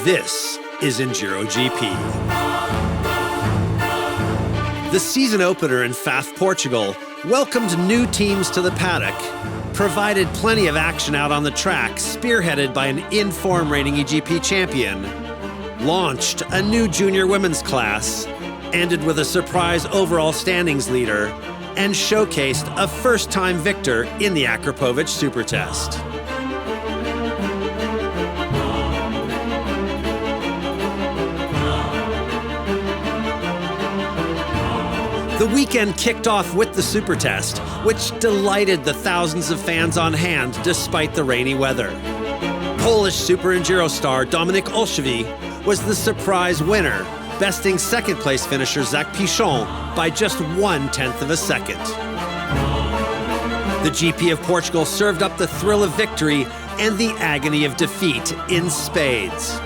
This is EnduroGP. The season opener in FAF Portugal welcomed new teams to the paddock, provided plenty of action out on the track, spearheaded by an in-form reigning EGP champion, launched a new junior women's class, ended with a surprise overall standings leader, and showcased a first-time victor in the Akrapovic Super Test. The weekend kicked off with the Super Test, which delighted the thousands of fans on hand despite the rainy weather. Polish Super Enduro star Dominik Olszewski was the surprise winner, besting second-place finisher Zach Pichon by just 1/10 of a second. The GP of Portugal served up the thrill of victory and the agony of defeat in spades.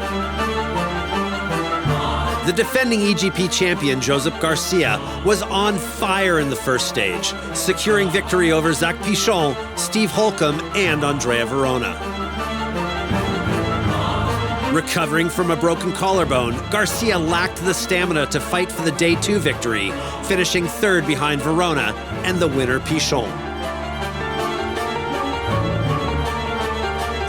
The defending EGP champion, Josep Garcia, was on fire in the first stage, securing victory over Zach Pichon, Steve Holcomb, and Andrea Verona. Recovering from a broken collarbone, Garcia lacked the stamina to fight for the Day 2 victory, finishing third behind Verona and the winner Pichon.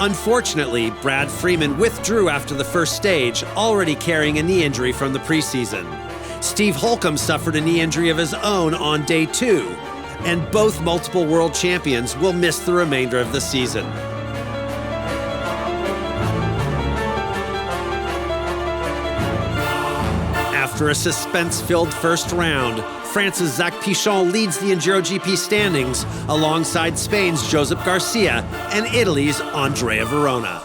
Unfortunately, Brad Freeman withdrew after the first stage, already carrying a knee injury from the preseason. Steve Holcomb suffered a knee injury of his own on Day 2, and both multiple world champions will miss the remainder of the season. After a suspense-filled first round, France's Zach Pichon leads the EnduroGP standings alongside Spain's Josep Garcia and Italy's Andrea Verona.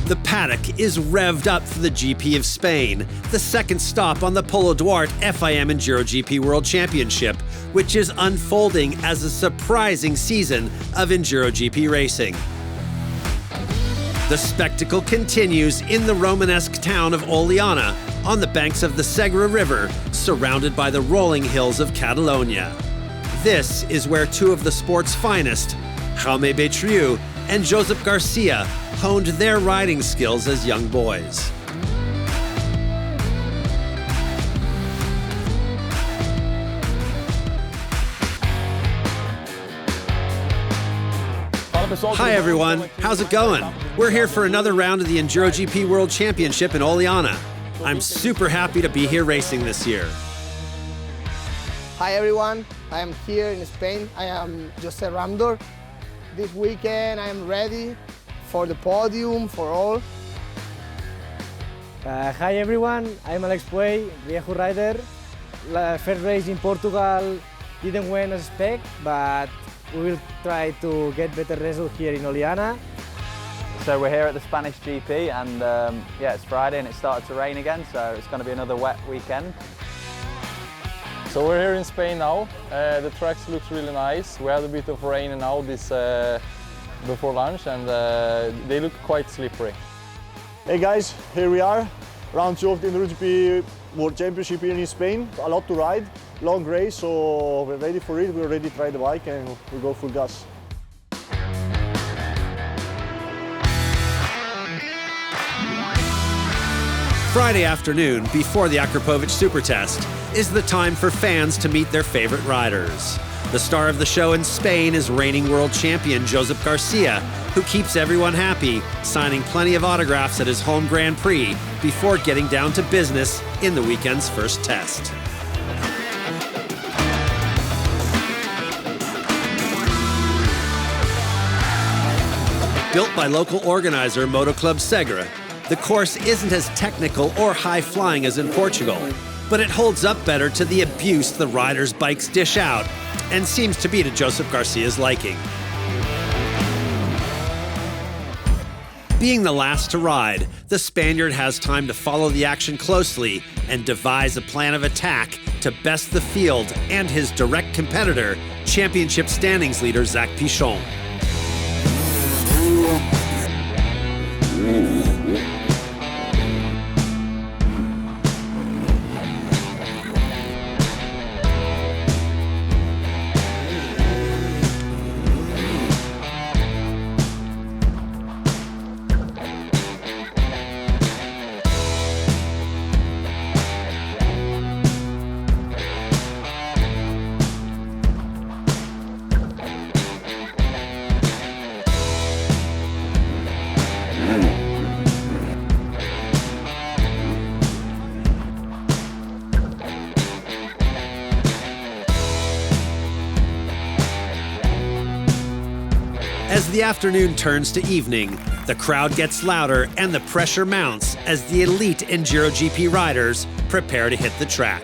The paddock is revved up for the GP of Spain, the second stop on the Paulo Duarte FIM EnduroGP World Championship, which is unfolding as a surprising season of EnduroGP racing. The spectacle continues in the Romanesque town of Oliana, on the banks of the Segre River, surrounded by the rolling hills of Catalonia. This is where two of the sport's finest, Jaume Betriu and Josep Garcia, honed their riding skills as young boys. Hi everyone, how's it going? We're here for another round of the EnduroGP World Championship in Oliana. I'm super happy to be here racing this year. Hi everyone, I am here in Spain. I am Josep Ramdor. This weekend I am ready for the podium, for all. Hi everyone, I'm Alex Puey, Viejo rider. First race in Portugal didn't win as expected, but we will try to get better result here in Oliana. So we're here at the Spanish GP and yeah, it's Friday and it started to rain again, so it's going to be another wet weekend. So we're here in Spain now. The tracks looks really nice. We had a bit of rain now this before lunch and they look quite slippery. Hey guys, here we are. Round 2 of the EnduroGP World Championship here in Spain. A lot to ride, long race, so we're ready for it. We already tried the bike and we go full gas. Friday afternoon, before the Akrapovic Super Test, is the time for fans to meet their favorite riders. The star of the show in Spain is reigning world champion Josep Garcia, who keeps everyone happy, signing plenty of autographs at his home Grand Prix before getting down to business in the weekend's first test. Built by local organizer Moto Club Segre, the course isn't as technical or high-flying as in Portugal, but it holds up better to the abuse the riders' bikes dish out, and seems to be to Josep Garcia's liking. Being the last to ride, the Spaniard has time to follow the action closely and devise a plan of attack to best the field and his direct competitor, championship standings leader Zach Pichon. As the afternoon turns to evening, the crowd gets louder and the pressure mounts as the elite EnduroGP riders prepare to hit the track.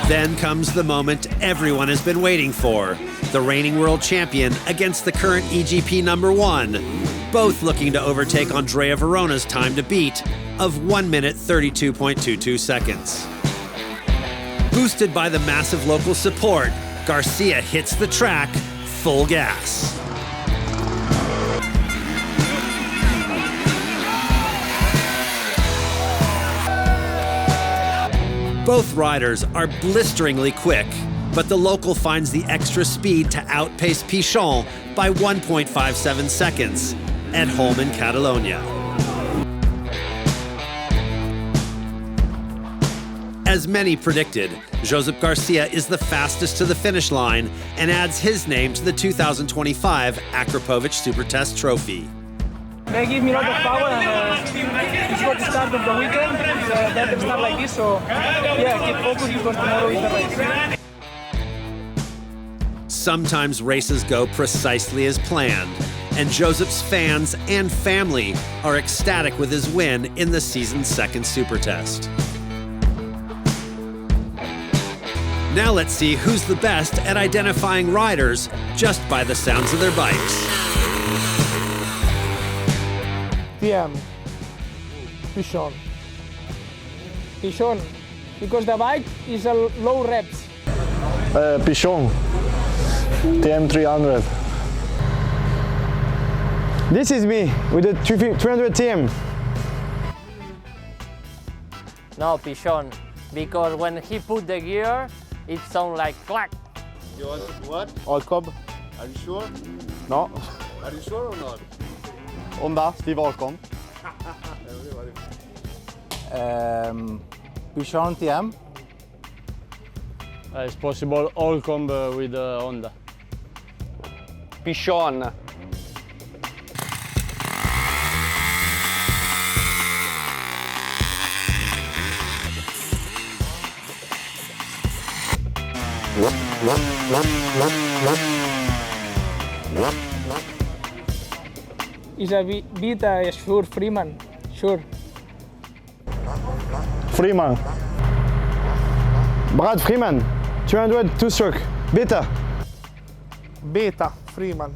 Then comes the moment everyone has been waiting for. The reigning world champion against the current EGP #1, both looking to overtake Andrea Verona's time to beat of 1 minute 32.22 seconds. Boosted by the massive local support, Garcia hits the track full gas. Both riders are blisteringly quick, but the local finds the extra speed to outpace Pichon by 1.57 seconds at home in Catalonia. As many predicted, Josep Garcia is the fastest to the finish line and adds his name to the 2025 Akrapovic Supertest Trophy. They give me a lot of power, and it's got the start of the weekend. It's a better start like this, so yeah, keep focused because tomorrow is the race. Sometimes races go precisely as planned, and Josep's fans and family are ecstatic with his win in the season's second Supertest. Now let's see who's the best at identifying riders just by the sounds of their bikes. TM, Pichon. Pichon, because the bike is a low reps. Pichon, TM 300. This is me with the 300 TM. No, Pichon, because when he put the gear, it sounds like clack. You want what? Alcob. Are you sure? No. Are you sure or not? Honda, Steve Alcon. Pichon TM. It's possible all combo with Honda. Pichon. It's a Vita, sure, Freeman, sure. Freeman. Brad Freeman, 200 two-stroke, Beta. Beta, Freeman,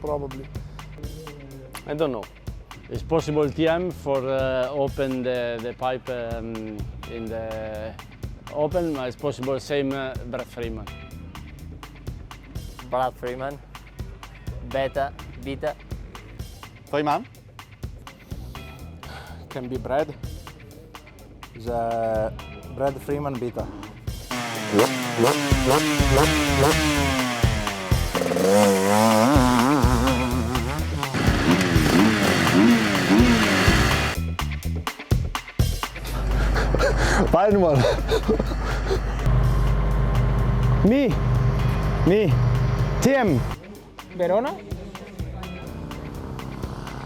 probably. I don't know. It's possible TM for open the pipe in the open, but it's possible same Brad Freeman. Brad Freeman, Beta, Vita. Freeman. Can be Brad. The Brad Freeman Beta. Beide mal. Me, TM. Verona?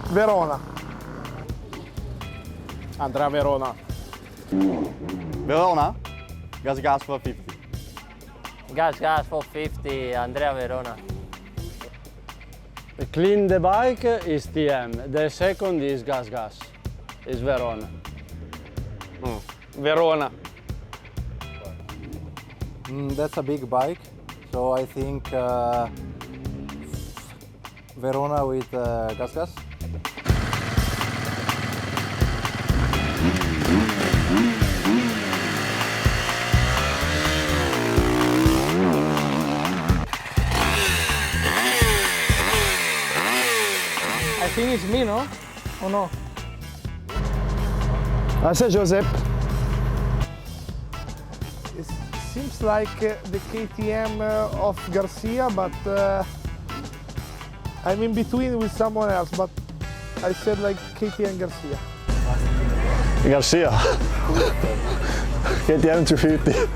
Verona. Andrea Verona. Verona. GASGAS for 50. GASGAS for 50, Andrea Verona. Clean the bike is TM. The second is GASGAS. Is Verona. Verona. That's a big bike, so I think Verona with GASGAS. I think it's me, no? Or no? I say Josep. It seems like the KTM of Garcia, but I'm in between with someone else, but I said like KTM Garcia. Garcia. KTM 250. You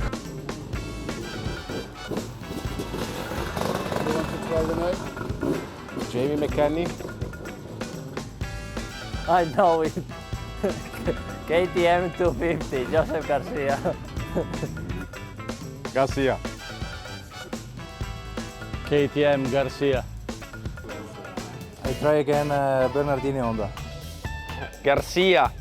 want to try the knife? Jamie McKenney. I know it. KTM 250, Josep Garcia. Garcia. KTM Garcia. I try again Bernardini Honda. Garcia.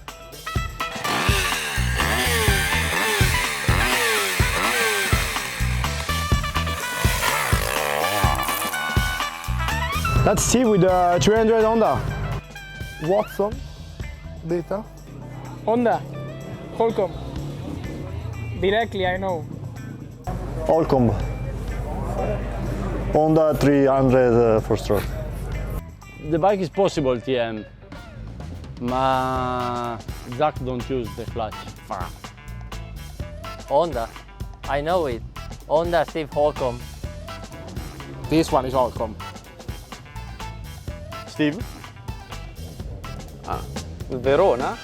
That's Steve with the 300 Honda. Watson, data. Honda, Holcomb. Directly, I know. Holcomb. Honda 300 for stroke. The bike is possible TM, ma Zach don't use the clutch. Honda, I know it. Honda Steve Holcomb. This one is Holcomb. Steve? Verona?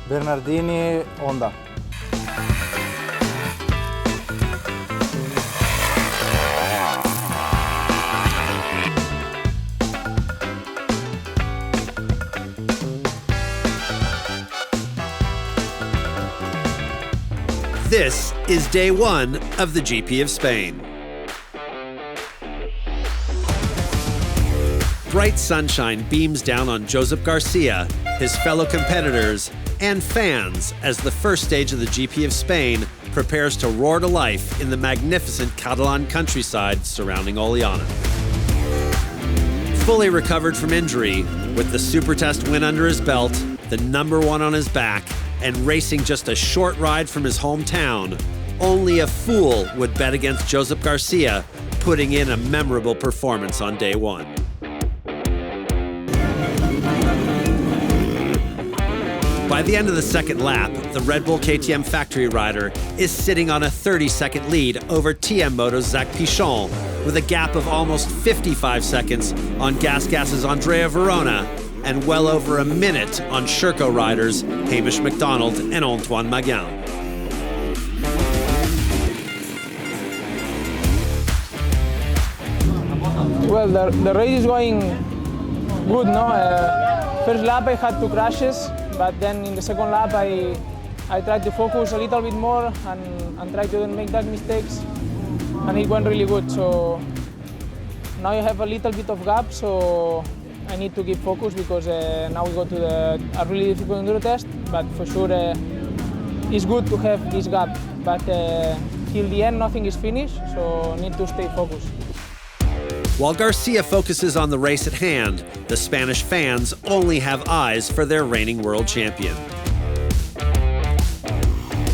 Bernardini Honda. This is day one of the GP of Spain. Bright sunshine beams down on Josep Garcia, his fellow competitors, and fans as the first stage of the GP of Spain prepares to roar to life in the magnificent Catalan countryside surrounding Oliana. Fully recovered from injury, with the Supertest win under his belt, the #1 on his back, and racing just a short ride from his hometown, only a fool would bet against Josep Garcia putting in a memorable performance on day one. By the end of the second lap, the Red Bull KTM factory rider is sitting on a 30-second lead over TM Moto's Zach Pichon, with a gap of almost 55 seconds on GASGAS's Andrea Verona, and well over a minute on Sherco riders Hamish McDonald and Antoine Maguin. Well, the race is going good, no? First lap I had 2 crashes, but then in the second lap I tried to focus a little bit more and try to don't make that mistakes, and it went really good. So now I have a little bit of gap, so I need to keep focused because now we go to a really difficult enduro test, but for sure it's good to have this gap. But till the end nothing is finished, so need to stay focused. While Garcia focuses on the race at hand, the Spanish fans only have eyes for their reigning world champion.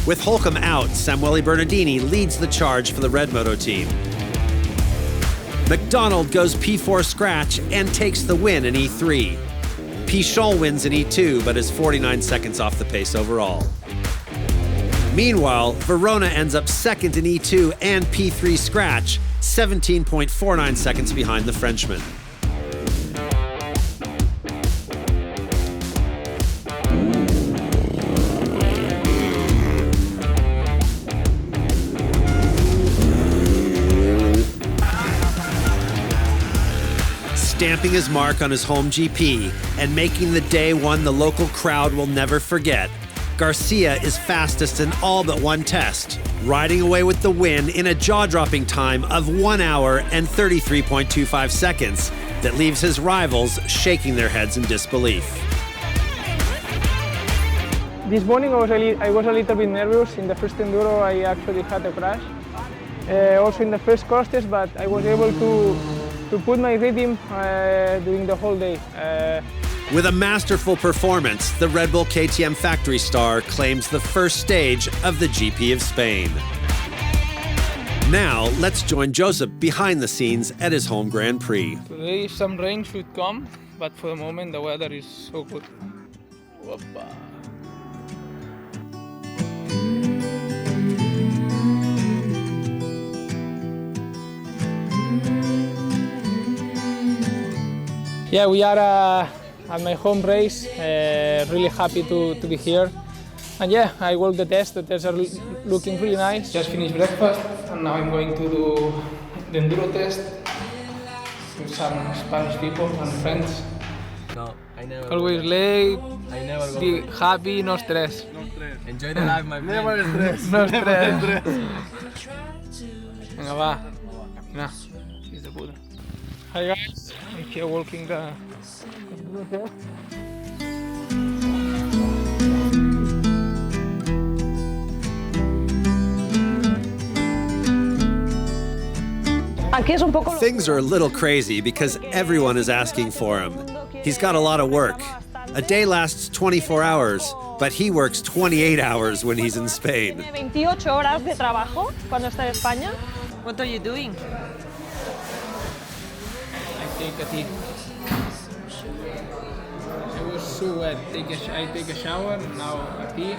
With Holcomb out, Samuele Bernardini leads the charge for the Red Moto team. McDonald goes P4 scratch and takes the win in E3. Pichon wins in E2, but is 49 seconds off the pace overall. Meanwhile, Verona ends up second in E2 and P3 scratch, 17.49 seconds behind the Frenchman. Stamping his mark on his home GP and making the day one the local crowd will never forget, Garcia is fastest in all but one test, riding away with the win in a jaw-dropping time of 1 hour and 33.25 seconds that leaves his rivals shaking their heads in disbelief. This morning I was a little bit nervous. In the first enduro I actually had a crash. Also in the first cross test, but I was able to put my rhythm during the whole day. With a masterful performance, the Red Bull KTM factory star claims the first stage of the GP of Spain. Now, let's join Josep behind the scenes at his home Grand Prix. Today some rain should come, but for the moment the weather is so good. Whoopa. Yeah, we are at my home race, really happy to be here. And yeah, I worked the tests are looking really nice. Just finished breakfast and now I'm going to do the enduro test with some Spanish people and friends. No, I Always late. Be happy, no stress. Enjoy the life, my friend. Never stress. No Never stress. stress. Venga, va. Caminar. Fill de puta. Hi guys, I'm here walking the... Things are a little crazy because everyone is asking for him. He's got a lot of work. A day lasts 24 hours, but he works 28 hours when he's in Spain. 28 horas de trabajo cuando está en España. What are you doing? I take a tea. I was so wet. I take a shower, now a tea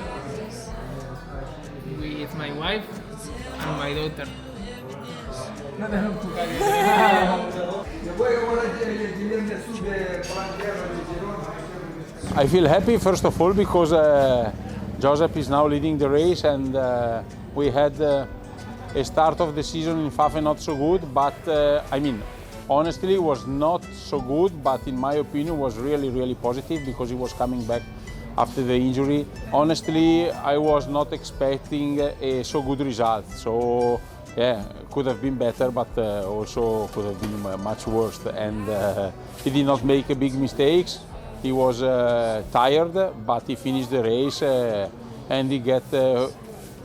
with my wife and my daughter. I feel happy, first of all, because Josep is now leading the race, and we had a start of the season in Fafe not so good, but I mean, honestly, it was not so good, but in my opinion was really, really positive because he was coming back after the injury. Honestly, I was not expecting a so good result, so yeah, could have been better, but also could have been much worse. And he did not make big mistakes. He was tired, but he finished the race and he got,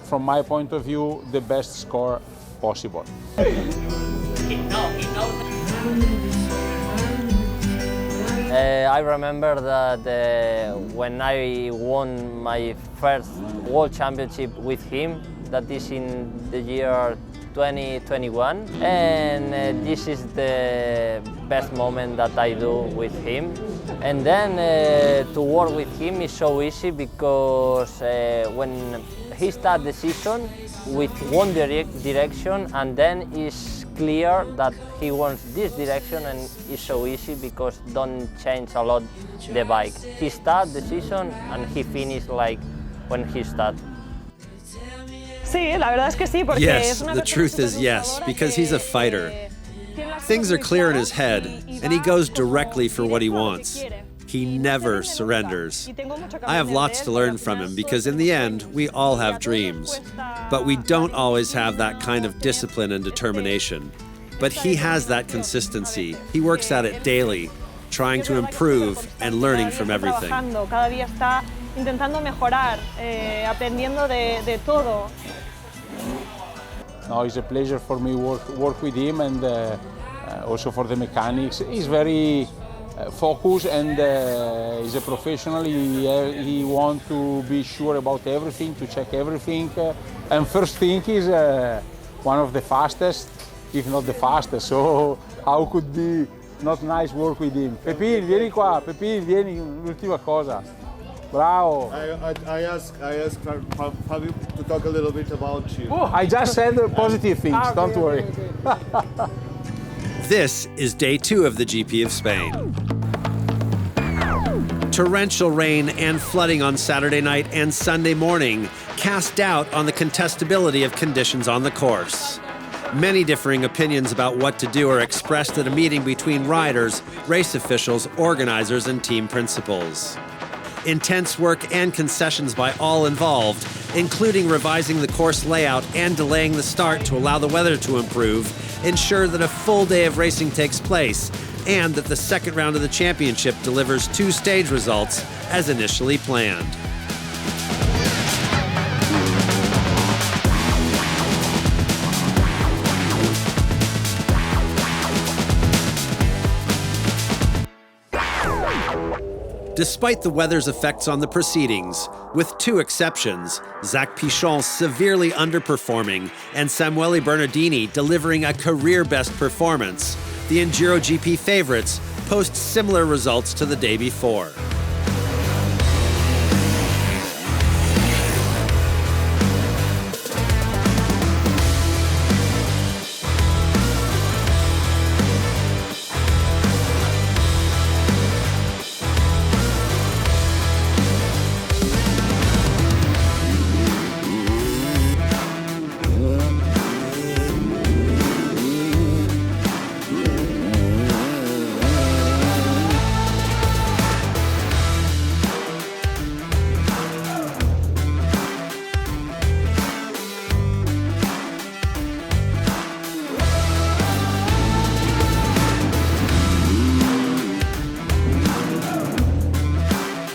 from my point of view, the best score possible. I remember that when I won my first World Championship with him, that is in the year 2021, and this is the best moment that I do with him. And then to work with him is so easy because when he starts the season with one direction, and then it's clear that he wants this direction, and it's so easy because don't change a lot the bike. He starts the season and he finishes like when he started. Sí, la verdad es que sí, porque Yes, the truth is yes, because he's a fighter. Things are clear in his head, and he goes directly for what he wants. He never surrenders. I have lots to learn from him because in the end, we all have dreams. But we don't always have that kind of discipline and determination. But he has that consistency. He works at it daily, trying to improve and learning from everything. Cada día está intentando mejorar, aprendiendo de todo. No, it's a pleasure for me work with him, and also for the mechanics. He's very focused, and he's a professional. He wants to be sure about everything, to check everything. And first thing is one of the fastest, if not the fastest. So how could be not nice work with him? Pepin, vieni qua. Pepin, vieni, l'ultima cosa. Bravo. I asked Fabio to talk a little bit about you. Oh, I just said positive things, don't worry. This is day 2 of the GP of Spain. Torrential rain and flooding on Saturday night and Sunday morning cast doubt on the contestability of conditions on the course. Many differing opinions about what to do are expressed at a meeting between riders, race officials, organizers, and team principals. Intense work and concessions by all involved, including revising the course layout and delaying the start to allow the weather to improve, ensure that a full day of racing takes place and that the second round of the championship delivers 2 stage results as initially planned. Despite the weather's effects on the proceedings, with 2 exceptions, Zach Pichon severely underperforming and Samuele Bernardini delivering a career-best performance, the EnduroGP favorites post similar results to the day before.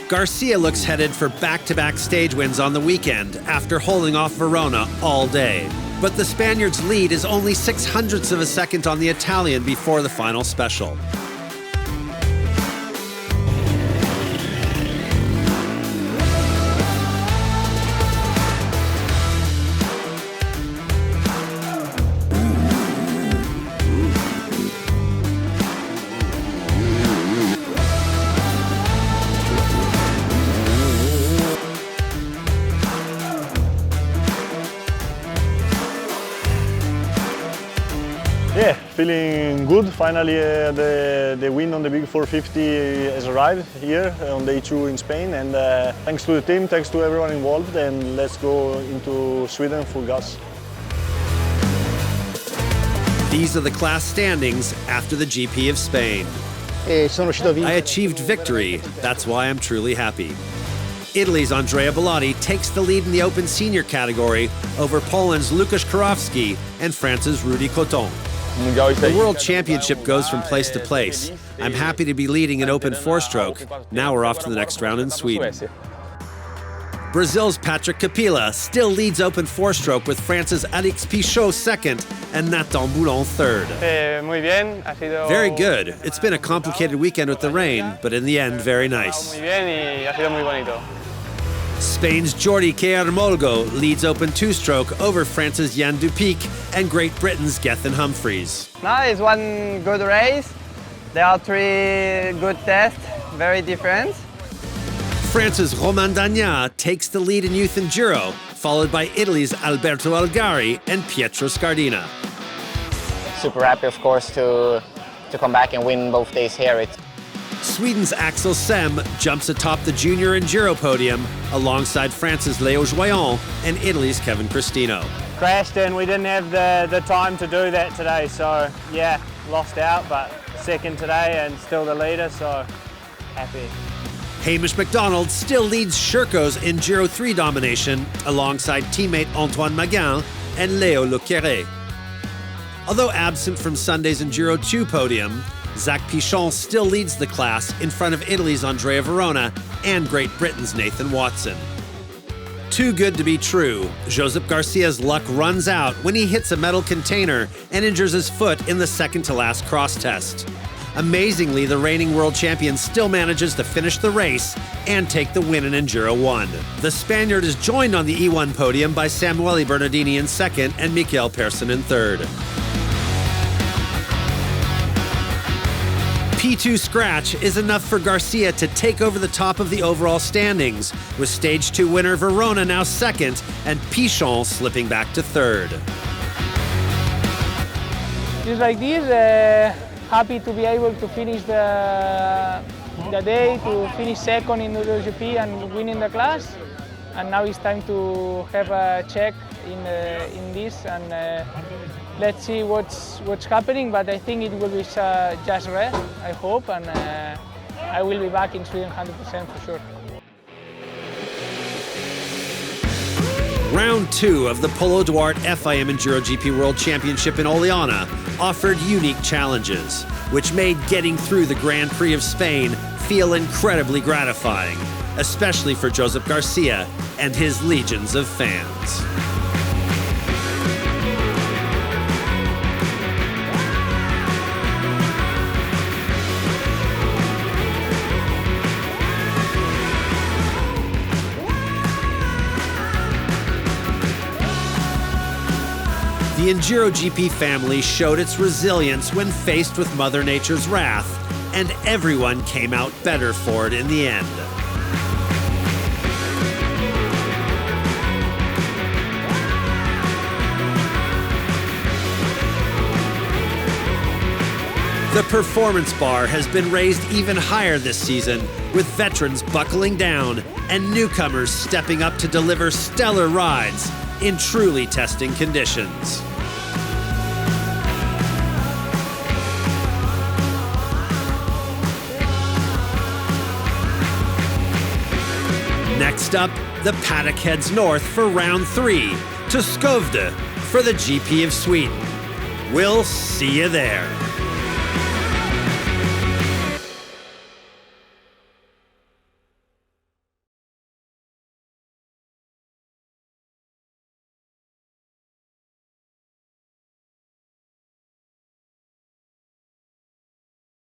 Garcia looks headed for back-to-back stage wins on the weekend after holding off Verona all day. But the Spaniard's lead is only 0.06 of a second on the Italian before the final special. Yeah, feeling good. Finally, the win on the Big 450 has arrived here on day 2 in Spain. And thanks to the team, thanks to everyone involved. And let's go into Sweden full gas. These are the class standings after the GP of Spain. I achieved victory. That's why I'm truly happy. Italy's Andrea Verona takes the lead in the open senior category over Poland's Łukasz Karowski and France's Rudy Coton. The World Championship goes from place to place. I'm happy to be leading an open 4-stroke. Now we're off to the next round in Sweden. Brazil's Patrick Capilla still leads open 4-stroke with France's Alex Pichot second and Nathan Boulon third. Very good. It's been a complicated weekend with the rain, but in the end, very nice. Spain's Jordi Caermolgo leads open 2-stroke over France's Jan Dupic and Great Britain's Gethin Humphreys. No, it's one good race. There are 3 good tests, very different. France's Romain Dagnat takes the lead in youth enduro, followed by Italy's Alberto Algari and Pietro Scardina. Super happy, of course, to come back and win both days here. Sweden's Axel Sem jumps atop the junior enduro podium alongside France's Léo Joyon and Italy's Kevin Cristino. Crashed and we didn't have the time to do that today, so yeah, lost out, but second today and still the leader, so happy. Hamish MacDonald still leads Sherco's Enduro 3 domination alongside teammate Antoine Maguin and Léo Leclerc. Although absent from Sunday's Enduro 2 podium, Zach Pichon still leads the class in front of Italy's Andrea Verona and Great Britain's Nathan Watson. Too good to be true, Josep Garcia's luck runs out when he hits a metal container and injures his foot in the second-to-last cross test. Amazingly, the reigning world champion still manages to finish the race and take the win in Enduro 1. The Spaniard is joined on the E1 podium by Samuele Bernardini in second and Michael Persson in third. P2 scratch is enough for Garcia to take over the top of the overall standings, with Stage 2 winner Verona now second and Pichon slipping back to third. Just like this, happy to be able to finish the day, to finish second in EnduroGP and winning the class. And now it's time to have a check in this and let's see what's happening, but I think it will be just rest, I hope, and I will be back in Sweden 100% for sure. Round 2 of the Polo Duarte FIM EnduroGP World Championship in Oliana offered unique challenges, which made getting through the Grand Prix of Spain feel incredibly gratifying, especially for Josep Garcia and his legions of fans. The EnduroGP family showed its resilience when faced with Mother Nature's wrath, and everyone came out better for it in the end. The performance bar has been raised even higher this season, with veterans buckling down and newcomers stepping up to deliver stellar rides in truly testing conditions. Next up, the paddock heads north for round 3 to Skövde for the GP of Sweden. We'll see you there.